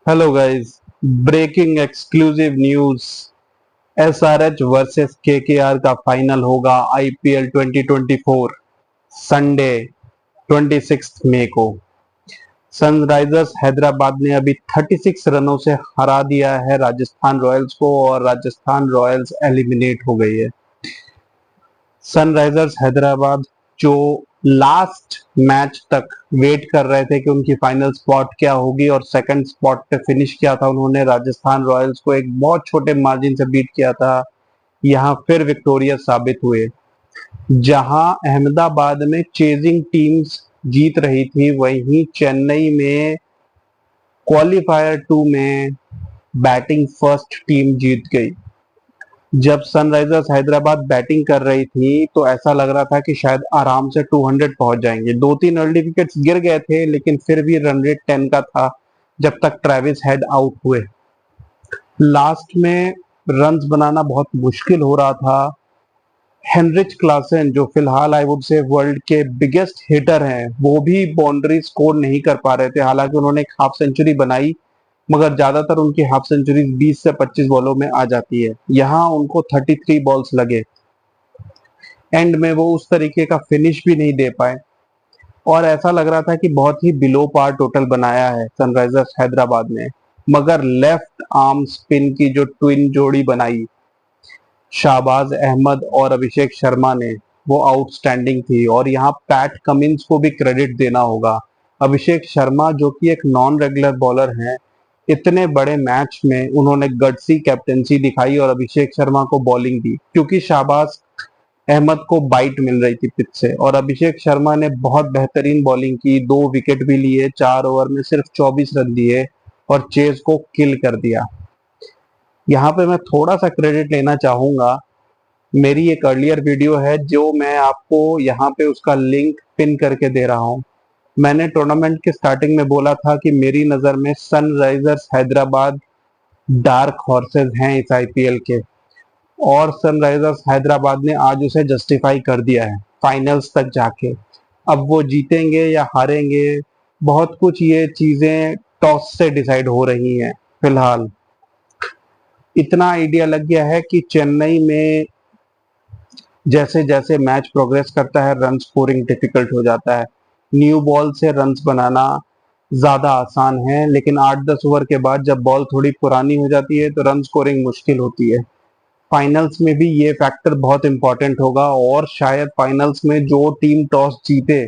Hello guys, breaking exclusive news। SRH versus KKR का final होगा IPL 2024 Sunday 26 मई को। Sunrisers Hyderabad ने अभी 36 रनों से हरा दिया है राजस्थान रॉयल्स को और राजस्थान रॉयल्स एलिमिनेट हो गई है। सनराइजर्स हैदराबाद जो लास्ट मैच तक वेट कर रहे थे कि उनकी फाइनल स्पॉट क्या होगी और सेकंड स्पॉट पे फिनिश किया था, उन्होंने राजस्थान रॉयल्स को एक बहुत छोटे मार्जिन से बीट किया था। यहाँ फिर विक्टोरियस साबित हुए। जहां अहमदाबाद में चेजिंग टीम्स जीत रही थी, वहीं चेन्नई में क्वालिफायर 2 में बैटिंग फर्स्ट टीम जीत गई। जब सनराइजर्स हैदराबाद बैटिंग कर रही थी तो ऐसा लग रहा था कि शायद आराम से 200 पहुंच जाएंगे। 2-3 अर्ली विकेट्स गिर गए थे, लेकिन फिर भी रन रेट 10 का था जब तक ट्रेविस हेड आउट हुए। लास्ट में रन्स बनाना बहुत मुश्किल हो रहा था। हेनरिच क्लासन जो फिलहाल आई वुड से वर्ल्ड के बिगेस्ट हिटर हैं, वो भी बाउंड्री स्कोर नहीं कर पा रहे थे। हालांकि उन्होंने एक हाफ सेंचुरी बनाई, मगर ज्यादातर उनकी हाफ सेंचुरी 20 से 25 बॉलों में आ जाती है। यहाँ उनको 33 बॉल्स लगे। एंड में वो उस तरीके का फिनिश भी नहीं दे पाए और ऐसा लग रहा था कि बहुत ही बिलो पार टोटल बनाया है सनराइजर्स हैदराबाद ने। मगर लेफ्ट आर्म स्पिन की जो ट्विन जोड़ी बनाई शाहबाज अहमद और अभिषेक शर्मा ने, वो आउटस्टैंडिंग थी। और यहाँ पैट कमिंस को भी क्रेडिट देना होगा। अभिषेक शर्मा जो कि एक नॉन रेगुलर बॉलर हैं, इतने बड़े मैच में उन्होंने गट्सी कैप्टेंसी दिखाई और अभिषेक शर्मा को बॉलिंग दी, क्योंकि शाहबाज अहमद को बाइट मिल रही थी पिच से। और अभिषेक शर्मा ने बहुत बेहतरीन बॉलिंग की, 2 विकेट भी लिए, 4 ओवर में सिर्फ 24 रन दिए और चेज को किल कर दिया। यहाँ पे मैं थोड़ा सा क्रेडिट लेना चाहूंगा। मेरी एक अर्लियर वीडियो है जो मैं आपको यहाँ पे उसका लिंक पिन करके दे रहा हूँ। मैंने टूर्नामेंट के स्टार्टिंग में बोला था कि मेरी नजर में सनराइजर्स हैदराबाद डार्क हॉर्सेस हैं इस आईपीएल के, और सनराइजर्स हैदराबाद ने आज उसे जस्टिफाई कर दिया है फाइनल्स तक जाके। अब वो जीतेंगे या हारेंगे, बहुत कुछ ये चीजें टॉस से डिसाइड हो रही हैं। फिलहाल इतना आइडिया लग गया है कि चेन्नई में जैसे जैसे मैच प्रोग्रेस करता है, रन स्कोरिंग डिफिकल्ट हो जाता है। न्यू बॉल से रन्स बनाना ज्यादा आसान है, लेकिन 8-10 ओवर के बाद जब बॉल थोड़ी पुरानी हो जाती है तो रन स्कोरिंग मुश्किल होती है। फाइनल्स में भी ये फैक्टर बहुत इंपॉर्टेंट होगा और शायद फाइनल्स में जो टीम टॉस जीते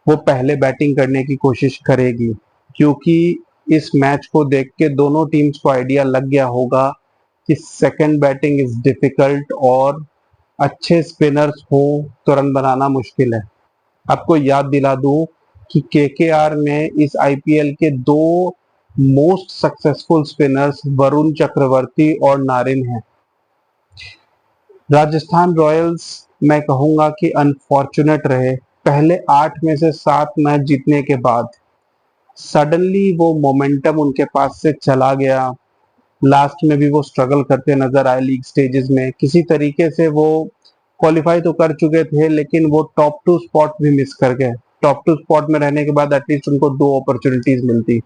वो पहले बैटिंग करने की कोशिश करेगी, क्योंकि इस मैच को देख के दोनों टीम्स को आइडिया लग गया होगा कि सेकंड बैटिंग इज डिफिकल्ट और अच्छे स्पिनर्स हो तो रन बनाना मुश्किल है। आपको याद दिला दूं कि केकेआर में इस आईपीएल के 2 most successful spinners Varun Chakravarthy और नारिन हैं। राजस्थान रॉयल्स मैं कहूंगा कि अनफॉर्चुनेट रहे। पहले 8 में से 7 मैच जीतने के बाद सडनली वो मोमेंटम उनके पास से चला गया। लास्ट में भी वो स्ट्रगल करते नजर आए लीग स्टेजेस में। किसी तरीके से वो क्वालिफाई तो कर चुके थे, लेकिन वो टॉप 2 स्पॉट भी मिस कर गए। टॉप 2 स्पॉट में रहने के बाद एटलीस्ट उनको 2 अपॉर्चुनिटीज मिलती।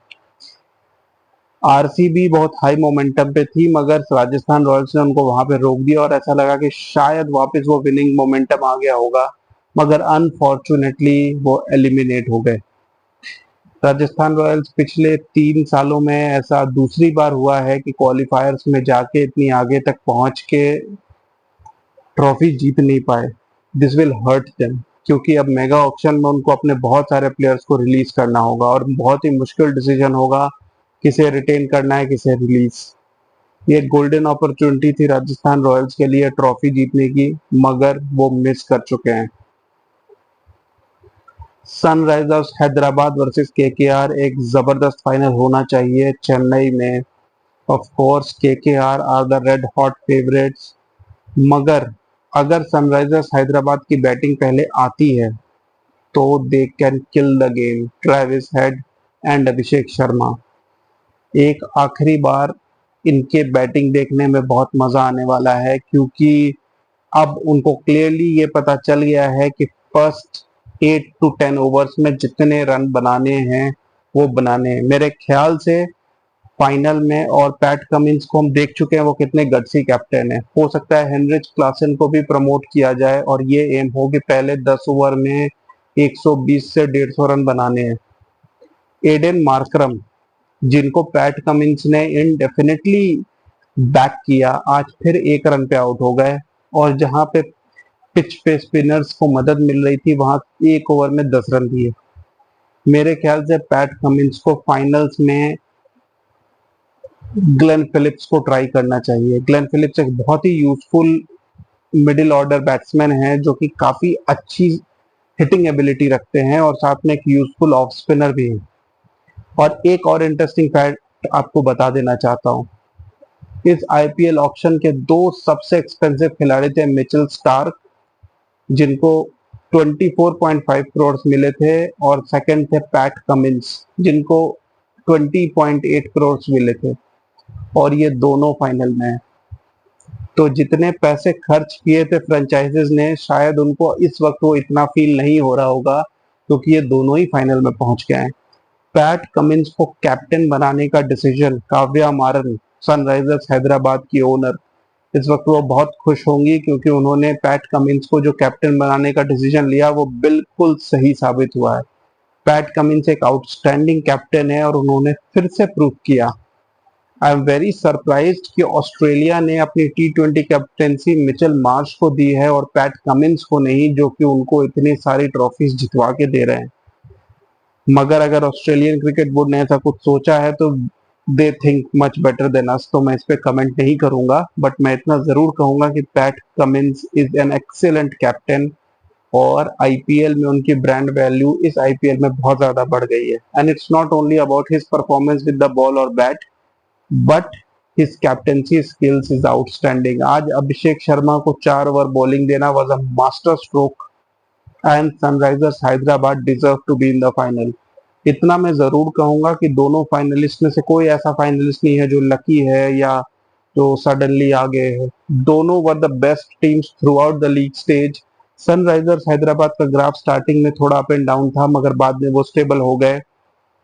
आरसीबी बहुत हाई मोमेंटम पे थी, मगर राजस्थान रॉयल्स ने उनको वहां पे रोक दिया और ऐसा लगा कि शायद वापस वो विनिंग मोमेंटम आ गया होगा, मगर अनफॉर्चुनेटली वो एलिमिनेट हो गए। राजस्थान रॉयल्स पिछले 3 सालों में ऐसा दूसरी बार हुआ है कि क्वालिफायर्स में जाके इतनी आगे तक पहुंच के ट्रॉफी जीत नहीं पाए। दिस विल हर्ट देम, क्योंकि अब मेगा ऑक्शन में उनको अपने बहुत सारे प्लेयर्स को रिलीज करना होगा और बहुत ही मुश्किल डिसीजन होगा किसे रिटेन करना है, किसे रिलीज। ये गोल्डन अपॉर्चुनिटी थी राजस्थान रॉयल्स के लिए ट्रॉफी जीतने की, मगर वो मिस कर चुके हैं। सनराइजर्स हैदराबाद वर्सेस केकेआर एक जबरदस्त फाइनल होना चाहिए चेन्नई में। Of course KKR are the red hot favourites, मगर अगर सनराइजर्स हैदराबाद की बैटिंग पहले आती है तो they can kill the game. Travis Head and Abhishek Sharma, एक आखिरी बार इनके बैटिंग देखने में बहुत मजा आने वाला है, क्योंकि अब उनको क्लियरली ये पता चल गया है कि फर्स्ट 8 to 10 ओवर्स में जितने रन बनाने हैं वो बनाने हैं। मेरे ख्याल से फाइनल में, और पैट कमिंस को हम देख चुके हैं वो कितने गट्सी कैप्टन है। हो सकता है हेनरिच क्लासन को भी प्रमोट किया जाए और ये एम हो कि पहले 10 ओवर में 120 से 150 रन बनाने हैं। एडन मार्करम, जिनको पैट कमिंस ने इनडेफिनेटली बैक किया, आज फिर 1 रन पे आउट हो गए, और जहां पे पिच पे स्पिनर्स को मदद मिल रही थी वहां 1 ओवर में 10 रन दिए। मेरे ख्याल से पैट कमिंस को फाइनल्स में ग्लेन फिलिप्स को ट्राई करना चाहिए। ग्लेन फिलिप्स एक बहुत ही यूजफुल मिडिल ऑर्डर बैट्समैन है जो कि काफी अच्छी हिटिंग एबिलिटी रखते हैं और साथ में एक यूजफुल ऑफ स्पिनर भी है। और एक और इंटरेस्टिंग फैक्ट आपको बता देना चाहता हूँ, इस आईपीएल ऑक्शन के 2 सबसे एक्सपेंसिव खिलाड़ी थे मिचेल स्टार्क, जिनको 24.5 करोड़ मिले थे, और सेकंड थे पैट कमिंस, जिनको 20.8 करोड़ मिले थे, और ये दोनों फाइनल में हैं। तो जितने पैसे खर्च किए थे फ्रेंचाइजीज ने, शायद उनको इस वक्त वो इतना फील नहीं हो रहा होगा, क्योंकि ये दोनों ही फाइनल में पहुंच गए हैं। पैट कमिंस को कैप्टन बनाने का डिसीजन काव्या मारन, सनराइजर्स हैदराबाद की ओनर, इस वक्त वो बहुत खुश होंगी, क्योंकि उन्होंने पैट कमिंस को जो कैप्टन बनाने का डिसीजन लिया वो बिल्कुल सही साबित हुआ है। पैट कमिंस एक आउटस्टैंडिंग कैप्टन है और उन्होंने फिर से प्रूव किया। आई एम वेरी सरप्राइज्ड कि ऑस्ट्रेलिया ने अपनी T20 कैप्टेंसी मिचेल मार्श को दी है और पैट कमिंस को नहीं, जो कि उनको इतनी सारी ट्रॉफीज जितवा के दे रहे हैं। मगर अगर ऑस्ट्रेलियन क्रिकेट बोर्ड ने ऐसा कुछ सोचा है तो they think much better than us, तो मैं इस पे कमेंट नहीं करूंगा, बट मैं इतना जरूर कहूंगा कि PAT Cummins is an excellent captain, और आईपीएल में उनकी ब्रांड वैल्यू इस आईपीएल में बहुत ज्यादा बढ़ गई है। And it's not only about his performance with the ball और bat, but his captaincy skills is outstanding. आज अभिषेक शर्मा को 4 ओवर बॉलिंग देना was a master stroke, and Sunrisers Hyderabad deserve to be in the final. इतना मैं जरूर कहूंगा कि दोनों फाइनलिस्ट में से कोई ऐसा फाइनलिस्ट नहीं है जो लकी है या जो सडनली आ गए हैं। दोनों were the best teams through out the league stage. Sunrisers Hyderabad का ग्राफ स्टार्टिंग में थोड़ा अप एंड डाउन था, मगर बाद में वो स्टेबल हो गए,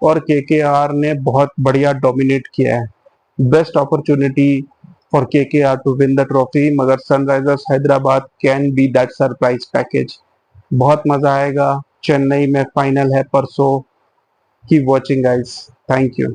और केकेआर ने बहुत बढ़िया डोमिनेट किया है। Best opportunity for KKR to win the trophy, मगर Sunrisers Hyderabad can be that surprise package. बहुत मजा आएगा। चेन्नई में फाइनल है परसों। Keep watching guys, thank you.